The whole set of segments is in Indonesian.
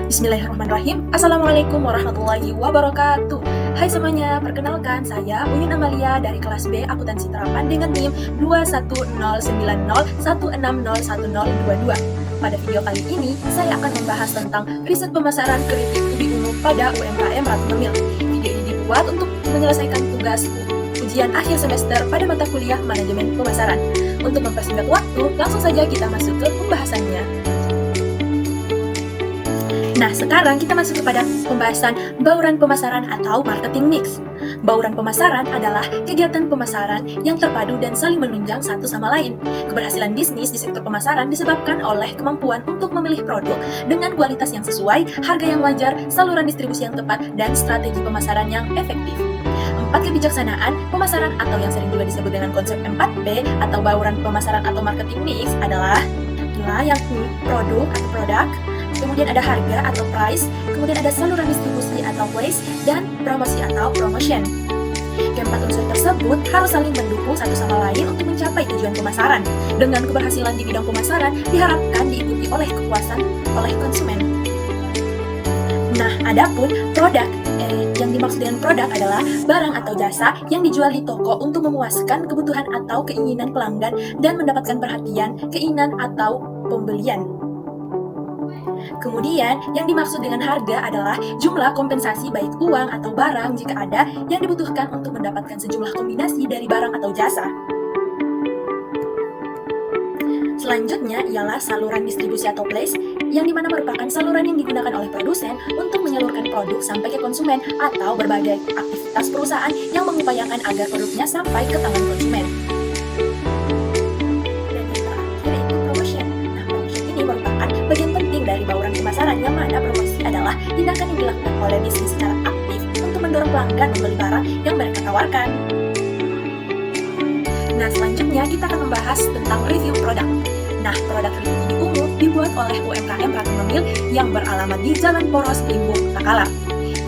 Bismillahirrahmanirrahim. Assalamualaikum warahmatullahi wabarakatuh. Hai semuanya, perkenalkan saya Uyun Amalia dari kelas B Akuntansi Terapan dengan NIM 2109016010022. Pada video kali ini, saya akan membahas tentang riset pemasaran kritik ubi ungu pada UMKM Ratu Ngemil. Video ini dibuat untuk menyelesaikan tugas ujian akhir semester pada mata kuliah Manajemen Pemasaran. Untuk mempersingkat waktu, langsung saja kita masuk ke pembahasannya. Nah, sekarang kita masuk kepada pembahasan bauran pemasaran atau marketing mix. Bauran pemasaran adalah kegiatan pemasaran yang terpadu dan saling menunjang satu sama lain. Keberhasilan bisnis di sektor pemasaran disebabkan oleh kemampuan untuk memilih produk dengan kualitas yang sesuai, harga yang wajar, saluran distribusi yang tepat, dan strategi pemasaran yang efektif. 4 kebijaksanaan pemasaran atau yang sering juga disebut dengan konsep 4P atau bauran pemasaran atau marketing mix adalah yakni produk, kemudian ada harga atau price, kemudian ada saluran distribusi atau place, dan promosi atau promotion. Keempat unsur tersebut harus saling mendukung satu sama lain untuk mencapai tujuan pemasaran. Dengan keberhasilan di bidang pemasaran diharapkan diikuti oleh kepuasan oleh konsumen. Nah, adapun produk yang dimaksud dengan produk adalah barang atau jasa yang dijual di toko untuk memuaskan kebutuhan atau keinginan pelanggan dan mendapatkan perhatian, keinginan atau pembelian. Kemudian, yang dimaksud dengan harga adalah jumlah kompensasi baik uang atau barang jika ada yang dibutuhkan untuk mendapatkan sejumlah kombinasi dari barang atau jasa. Selanjutnya ialah saluran distribusi atau place, yang dimana merupakan saluran yang digunakan oleh produsen untuk menyalurkan produk sampai ke konsumen atau berbagai aktivitas perusahaan yang mengupayakan agar produknya sampai ke tangan konsumen. Bagian penting dari bauran pemasaran yang mana promosi adalah tindakan yang dilakukan oleh bisnis secara aktif untuk mendorong pelanggan membeli barang yang mereka tawarkan. Nah, selanjutnya kita akan membahas tentang review produk. Nah, produk review ubi ungu dibuat oleh UMKM Ratu Ngemil yang beralamat di Jalan Poros, Limbung, Takalar.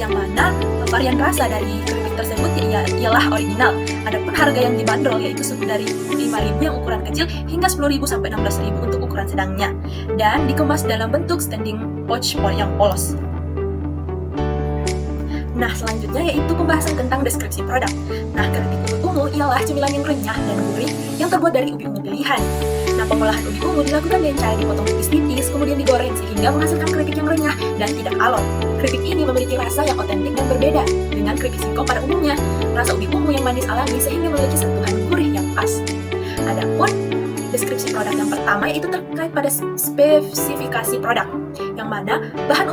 Yang mana varian rasa dari keripik tersebut ialah original. Adapun harga yang dibanderol yaitu dari 5.000 yang ukuran kecil hingga 10.000 sampai 16.000 untuk ukuran sedangnya, dan dikemas dalam bentuk standing pouch yang polos. Nah, selanjutnya yaitu pembahasan tentang deskripsi produk. Nah, keripik ubi ungu ialah cemilan yang renyah dan gurih yang terbuat dari ubi ungu pilihan. Nah, pengolahan ubi ungu dilakukan dengan cara dipotong tipis-tipis, kemudian digoreng sehingga menghasilkan keripik yang renyah dan tidak alot. Keripik ini memiliki rasa yang otentik dan berbeda dengan keripik singkong pada umumnya. Rasa ubi ungu yang manis alami sehingga memiliki sentuhan gurih yang pas. Adapun deskripsi produk yang pertama yaitu terkait pada spesifikasi produk, yang mana bahan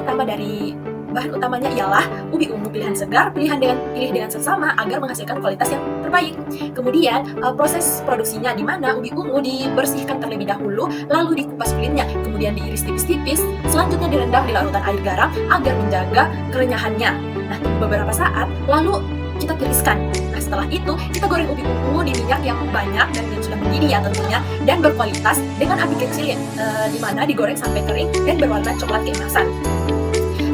utamanya ialah ubi ungu pilihan segar, pilih dengan seksama agar menghasilkan kualitas yang terbaik. Kemudian proses produksinya di mana ubi ungu dibersihkan terlebih dahulu, lalu dikupas kulitnya, kemudian diiris tipis-tipis, selanjutnya direndam di larutan air garam agar menjaga kerenyahannya. Nah, tunggu beberapa saat, lalu kita tiriskan. Nah, setelah itu kita goreng ubi ungu di minyak yang banyak dan yang sudah mendidih ya tentunya, dan berkualitas dengan api kecil di mana digoreng sampai kering dan berwarna coklat keemasan.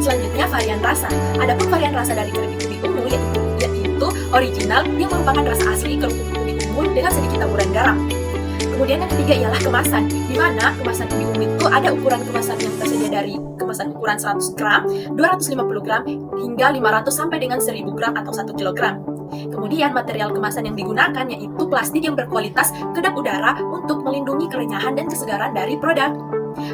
Selanjutnya varian rasa. Adapun varian rasa dari keripik ubi ungu yaitu original yang merupakan rasa asli kerupuk ubi ungu dengan sedikit taburan garam. Kemudian yang ketiga ialah kemasan, di mana kemasan ubi ungu itu ada ukuran kemasan yang tersedia dari kemasan ukuran 100 gram, 250 gram, hingga 500 sampai dengan 1000 gram atau 1 kilogram. Kemudian material kemasan yang digunakan yaitu plastik yang berkualitas kedap udara untuk melindungi kerenyahan dan kesegaran dari produk.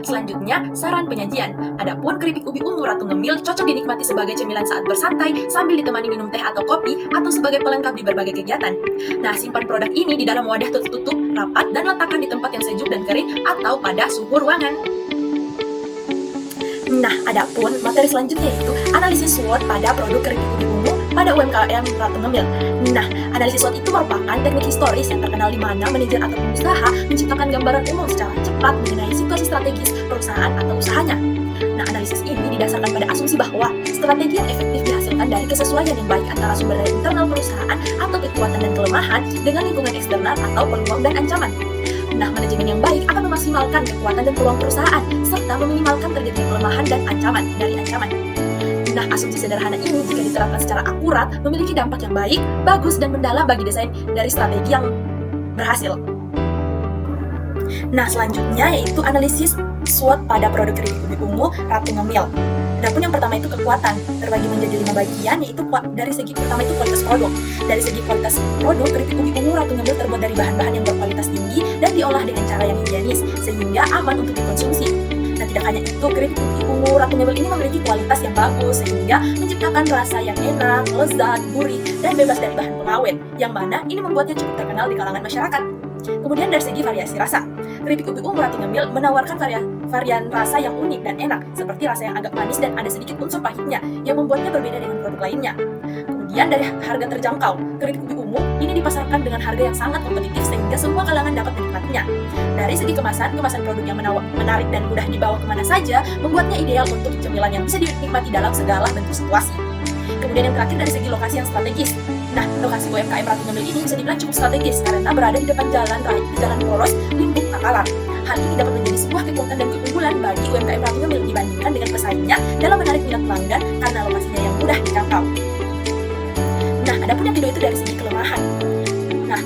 Selanjutnya, saran penyajian. Adapun keripik ubi ungu Ratu Ngemil cocok dinikmati sebagai cemilan saat bersantai sambil ditemani minum teh atau kopi atau sebagai pelengkap di berbagai kegiatan. Nah, simpan produk ini di dalam wadah tertutup, rapat, dan letakkan di tempat yang sejuk dan kering atau pada suhu ruangan. Nah, adapun materi selanjutnya yaitu analisis SWOT pada produk keripik ubi ungu pada UMKM Ratu Ngemil. Nah, analisis SWOT itu merupakan teknik historis yang terkenal di mana manajer atau pengusaha menciptakan gambaran umum secara cepat mengenai situasi strategis perusahaan atau usahanya. Nah, analisis ini didasarkan pada asumsi bahwa strategi yang efektif dihasilkan dari kesesuaian yang baik antara sumber daya internal perusahaan atau kekuatan dan kelemahan dengan lingkungan eksternal atau peluang dan ancaman. Nah, manajemen yang baik akan memaksimalkan kekuatan dan peluang perusahaan serta meminimalkan terjadinya kelemahan dan ancaman. Nah, asumsi sederhana ini jika diterapkan secara akurat memiliki dampak yang baik, bagus, dan mendalam bagi desain dari strategi yang berhasil. Nah, selanjutnya yaitu analisis SWOT pada produk keripik ubi ungu Ratu Ngemil. Adapun yang pertama itu kekuatan, terbagi menjadi 5 bagian, yaitu dari segi pertama itu kualitas produk. Dari segi kualitas produk, keripik ubi ungu Ratu Ngemil terbuat dari bahan-bahan yang berkualitas tinggi dan diolah dengan cara yang higienis, sehingga aman untuk dikonsumsi. Nah, tidak hanya itu, keripik ubi ungu Ratu Ngemil ini memiliki kualitas yang bagus, sehingga menciptakan rasa yang enak, lezat, gurih, dan bebas dari bahan pengawet, yang mana ini membuatnya cukup terkenal di kalangan masyarakat. Kemudian dari segi variasi rasa, keripik ubi ungu Ratu Ngemil menawarkan varian rasa yang unik dan enak, seperti rasa yang agak manis dan ada sedikit unsur pahitnya, yang membuatnya berbeda dengan produk lainnya. Kemudian dari harga terjangkau, keripik ubi ungu ini dipasarkan dengan harga yang sangat kompetitif sehingga semua kalangan dapat menikmatinya. Dari segi kemasan produk yang menarik dan mudah dibawa kemana saja, membuatnya ideal untuk cemilan yang bisa dinikmati dalam segala bentuk situasi. Kemudian yang terakhir dari segi lokasi yang strategis. Nah, lokasi UMKM Ratu Ngemil ini bisa dibilang cukup strategis karena berada di depan jalan poros Limbuk Takalar. Hal ini dapat menjadi sebuah kekuatan dan keunggulan bagi UMKM Ratu Ngemil dibandingkan dengan pesaingnya dalam menarik minat pelanggan karena lokasinya yang mudah dijangkau. Nah, adapun yang kedua itu dari segi kelemahan. Nah,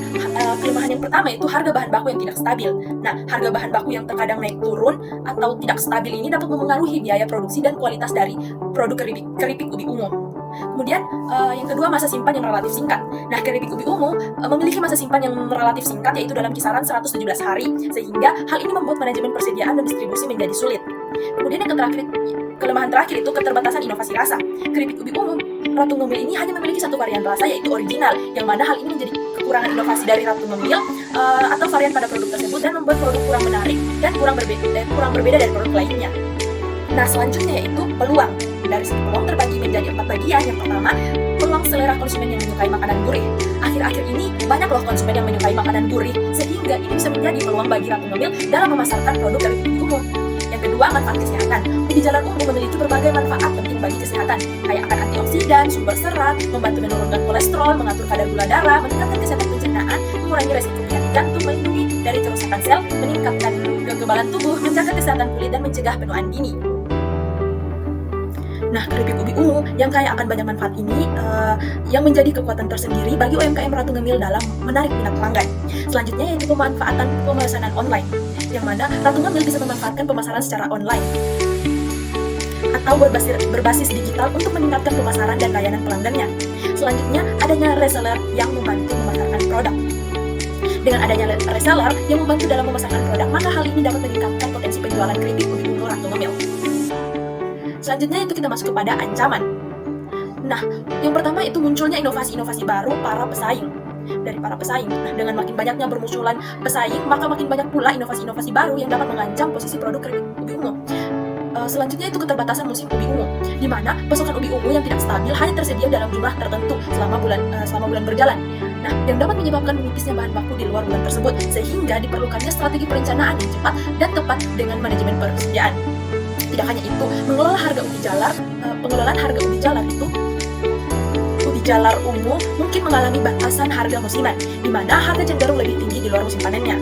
kelemahan yang pertama itu harga bahan baku yang tidak stabil. Nah, harga bahan baku yang terkadang naik turun atau tidak stabil ini dapat memengaruhi biaya produksi dan kualitas dari produk keripik ubi ungu. Kemudian yang kedua, masa simpan yang relatif singkat. Nah, keripik ubi ungu memiliki masa simpan yang relatif singkat, yaitu dalam kisaran 117 hari, sehingga hal ini membuat manajemen persediaan dan distribusi menjadi sulit. Kemudian yang kelemahan terakhir itu keterbatasan inovasi rasa. Keripik ubi ungu Ratu Ngemil ini hanya memiliki satu varian rasa, yaitu original, yang mana hal ini menjadi kekurangan inovasi dari Ratu Ngemil atau varian pada produk tersebut dan membuat produk kurang menarik dan kurang berbeda dari produk lainnya. Nah, selanjutnya yaitu peluang. Dari segi peluang terbagi menjadi 4 bagian. Yang pertama, peluang selera konsumen yang menyukai makanan gurih. Akhir-akhir ini banyak loh konsumen yang menyukai makanan gurih, sehingga ini bisa menjadi peluang bagi Ratu Ngemil dalam memasarkan produk dari ubi ungu. Yang kedua, manfaat kesehatan. Ubi jalar ungu memiliki berbagai manfaat penting bagi kesehatan, kayak akan antioksidan, sumber serat, membantu menurunkan kolesterol, mengatur kadar gula darah, meningkatkan kesehatan pencernaan, mengurangi resiko penyakit jantung, melindungi dari kerusakan sel, meningkatkan kekebalan tubuh, menjaga kesehatan kulit, dan mencegah penuaan dini. Nah, keripik ubi ungu yang kaya akan banyak manfaat ini yang menjadi kekuatan tersendiri bagi UMKM Ratu Ngemil dalam menarik minat pelanggan. Selanjutnya yaitu pemanfaatan pemesanan online, yang mana Ratu Ngemil bisa memanfaatkan pemasaran secara online atau berbasis digital untuk meningkatkan pemasaran dan layanan pelanggannya. Selanjutnya, adanya reseller yang membantu memasarkan produk. Dengan adanya reseller yang membantu dalam memasarkan produk, maka hal ini dapat meningkatkan potensi penjualan keripik ubi ungu Ratu Ngemil. Selanjutnya itu kita masuk kepada ancaman. Nah, yang pertama itu munculnya inovasi-inovasi baru dari para pesaing. Nah, dengan makin banyaknya bermunculan pesaing, maka makin banyak pula inovasi-inovasi baru yang dapat mengancam posisi produk keripik ubi ungu. Selanjutnya itu keterbatasan musim ubi ungu, di mana pasokan ubi ungu yang tidak stabil hanya tersedia dalam jumlah tertentu selama bulan berjalan. Nah, yang dapat menyebabkan menipisnya bahan baku di luar bulan tersebut, sehingga diperlukannya strategi perencanaan yang cepat dan tepat dengan manajemen persediaan. Tidak hanya itu, pengelolaan harga ubi jalar itu ubi jalar ungu mungkin mengalami batasan harga musiman, di mana harga cenderung lebih tinggi di luar musim panennya.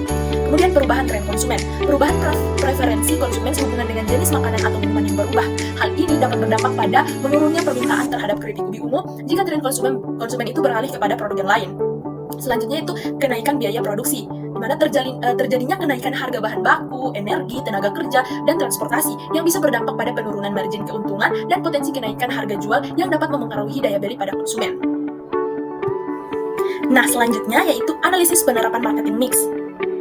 Kemudian perubahan tren konsumen. Perubahan preferensi konsumen sehubungan dengan jenis makanan atau minuman yang berubah. Hal ini dapat berdampak pada menurunnya permintaan terhadap keripik ubi ungu jika tren konsumen itu beralih kepada produk yang lain. Selanjutnya itu kenaikan biaya produksi, di mana terjadinya kenaikan harga bahan baku, energi, tenaga kerja, dan transportasi yang bisa berdampak pada penurunan margin keuntungan dan potensi kenaikan harga jual yang dapat memengaruhi daya beli pada konsumen. Nah, selanjutnya yaitu analisis penerapan marketing mix.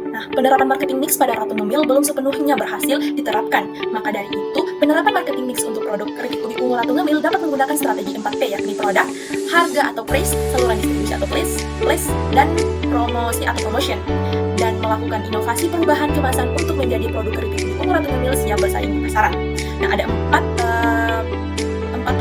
Nah, penerapan marketing mix pada Ratu Ngemil belum sepenuhnya berhasil diterapkan. Maka dari itu, penerapan marketing mix untuk produk keripik ubi ungu Ratu Ngemil dapat menggunakan strategi 4P, yakni produk, harga atau price, saluran distribusi atau place, dan promosi atau promotion, dan melakukan inovasi perubahan kemasan untuk menjadi produk keripik ubi ungu Ratu Ngemil siap bersaing di pasaran. Nah, ada empat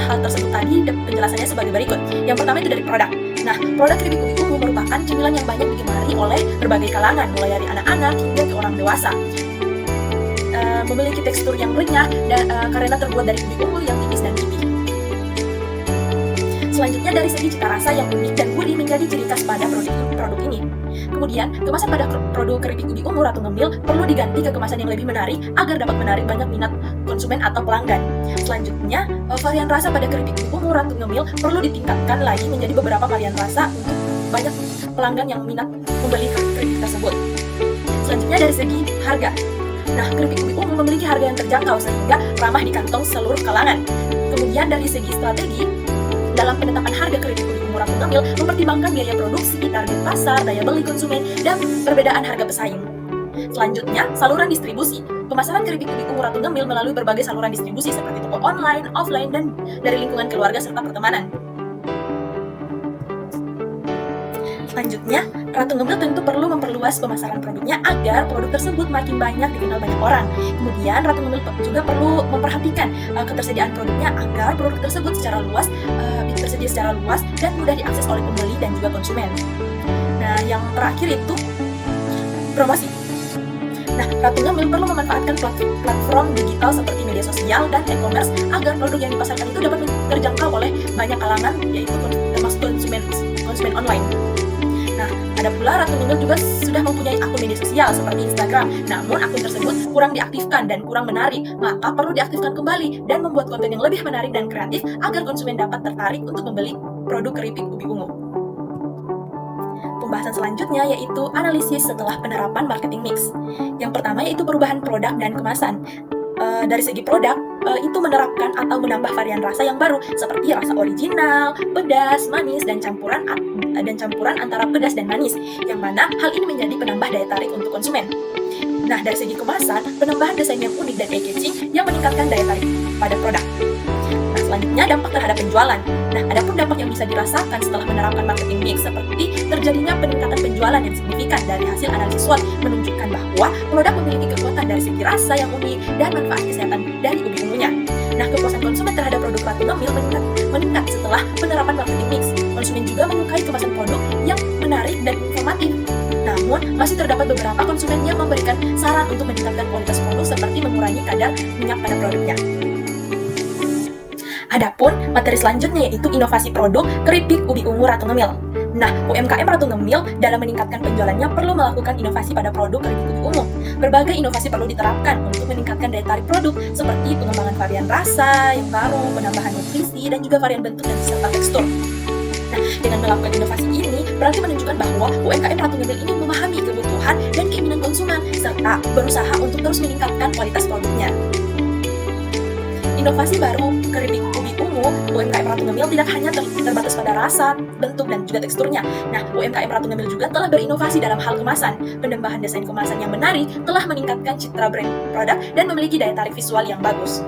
hal tersebut tadi, penjelasannya sebagai berikut. Yang pertama itu dari produk. Nah, produk keripik ubi ungu merupakan cemilan yang banyak digemari oleh berbagai kalangan, mulai dari anak-anak hingga ke orang dewasa. Memiliki tekstur yang renyah karena terbuat dari ubi ungu yang tipis dan pipih. Selanjutnya dari segi cita rasa yang unik dan gurih menjadi ciri khas pada produk ini. Kemudian, kemasan pada produk keripik ubi ungu Ratu Ngemil perlu diganti ke kemasan yang lebih menarik agar dapat menarik banyak minat konsumen atau pelanggan. Selanjutnya, varian rasa pada keripik ubi ungu Ratu Ngemil perlu ditingkatkan lagi menjadi beberapa varian rasa untuk banyak pelanggan yang minat membeli keripik tersebut. Selanjutnya Selanjutnya dari segi harga. Nah, keripik ubi ungu memiliki harga yang terjangkau sehingga ramah di kantong seluruh kalangan. Kemudian dari segi strategi, dalam penetapan harga keripik ubi ungu Ratu Ngemil mempertimbangkan biaya produksi, target pasar, daya beli konsumen, dan perbedaan harga pesaing. Selanjutnya, saluran distribusi. Pemasaran keripik ubi ungu Ratu Ngemil melalui berbagai saluran distribusi seperti toko online, offline, dan dari lingkungan keluarga serta pertemanan. Selanjutnya, Ratu Ngemil tentu perlu memperluas pemasaran produknya agar produk tersebut makin banyak dikenal banyak orang. Kemudian, Ratu Ngemil juga perlu memperhatikan ketersediaan produknya agar produk tersebut tersedia secara luas dan mudah diakses oleh pembeli dan juga konsumen. Nah, yang terakhir itu promosi. Nah, Ratu Ngemil perlu memanfaatkan platform digital seperti media sosial dan e-commerce agar produk yang dipasarkan itu dapat terjangkau oleh banyak kalangan, yaitu termasuk konsumen online. Nah, ada pula Ratu Ngemil juga sudah mempunyai akun media sosial seperti Instagram. Namun akun tersebut kurang diaktifkan dan kurang menarik, maka perlu diaktifkan kembali dan membuat konten yang lebih menarik dan kreatif agar konsumen dapat tertarik untuk membeli produk keripik ubi ungu. Pembahasan selanjutnya yaitu analisis setelah penerapan marketing mix. Yang pertama yaitu perubahan produk dan kemasan. Dari segi produk, itu menerapkan atau menambah varian rasa yang baru seperti rasa original, pedas, manis, dan campuran antara pedas dan manis, yang mana hal ini menjadi penambah daya tarik untuk konsumen. Nah, dari segi kemasan, penambahan desain yang unik dan eye-catching yang meningkatkan daya tarik pada produk. Nah, selanjutnya dampak terhadap penjualan. Nah, ada pun dampak yang bisa dirasakan setelah menerapkan marketing mix seperti terjadinya peningkatan penjualan yang signifikan dari hasil analisis SWOT menunjukkan bahwa produk memiliki kekuatan dari segi rasa yang unik dan manfaat kesehatan dari ubi ungunya. Nah, kepuasan konsumen terhadap produk Ratu Ngemil meningkat setelah penerapan marketing mix. Konsumen juga menyukai kemasan produk yang menarik dan informatif. Namun, masih terdapat beberapa konsumen yang memberikan saran untuk meningkatkan kualitas produk seperti mengurangi kadar minyak pada produknya. Adapun materi selanjutnya yaitu inovasi produk keripik ubi ungu Ratu Ngemil. Nah, UMKM Ratu Ngemil dalam meningkatkan penjualannya perlu melakukan inovasi pada produk keripik ubi ungu. Berbagai inovasi perlu diterapkan untuk meningkatkan daya tarik produk seperti pengembangan varian rasa yang baru, penambahan nutrisi, dan juga varian bentuk dan serta tekstur. Nah, dengan melakukan inovasi ini berarti menunjukkan bahwa UMKM Ratu Ngemil ini memahami kebutuhan dan keinginan konsumen serta berusaha untuk terus meningkatkan kualitas produknya. Inovasi baru keripik ubi ungu UMKM Ratu Ngemil tidak hanya terbatas pada rasa, bentuk, dan juga teksturnya. Nah, UMKM Ratu Ngemil juga telah berinovasi dalam hal kemasan. Penambahan desain kemasan yang menarik telah meningkatkan citra brand produk dan memiliki daya tarik visual yang bagus.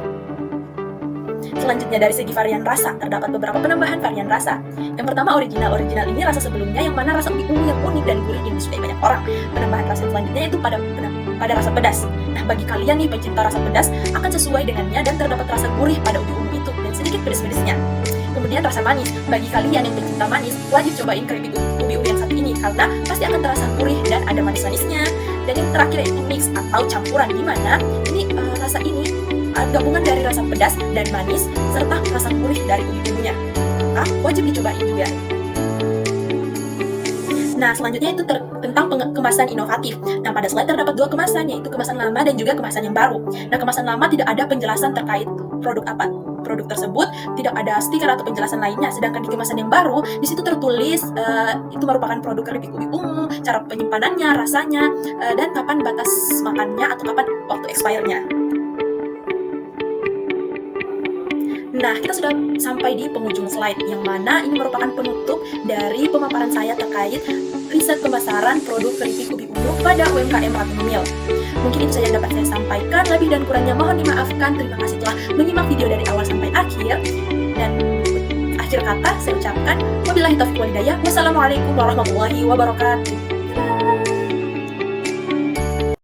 Selanjutnya dari segi varian rasa, terdapat beberapa penambahan varian rasa. Yang pertama original. Original ini rasa sebelumnya yang mana rasa ubi ungu yang unik dan gurih yang disukai banyak orang. Penambahan rasa selanjutnya yaitu pada rasa pedas. Nah, bagi kalian nih pencinta rasa pedas akan sesuai dengannya dan terdapat rasa gurih pada ubi ungu itu dan sedikit pedas-pedasnya. Kemudian rasa manis. Bagi kalian yang pencinta manis, wajib cobain keripik ubi ungu yang satu ini karena pasti akan terasa gurih dan ada manis-manisnya. Dan yang terakhir yaitu mix atau campuran, di mana ini rasa ini gabungan dari rasa pedas dan manis serta rasa gurih dari ubi ungunya. Nah, wajib dicobain juga. Nah, selanjutnya itu tentang kemasan inovatif. Nah, pada slide terdapat dua kemasan, yaitu kemasan lama dan juga kemasan yang baru. Nah, kemasan lama tidak ada penjelasan terkait produk apa. Produk tersebut tidak ada stiker atau penjelasan lainnya. Sedangkan di kemasan yang baru, di situ tertulis itu merupakan produk keripik ubi ungu, cara penyimpanannya, rasanya, dan kapan batas makannya atau kapan waktu expire-nya. Nah, kita sudah sampai di penghujung slide, yang mana ini merupakan penutup dari pemaparan saya terkait riset pemasaran produk keripik ubi ungu pada UMKM Ratu Ngemil. Mungkin itu saja yang dapat saya sampaikan, lebih dan kurangnya mohon dimaafkan. Terima kasih telah menyimak video dari awal sampai akhir. Dan akhir kata saya ucapkan wabillahi taufiq wal hidayah. Wassalamualaikum warahmatullahi wabarakatuh.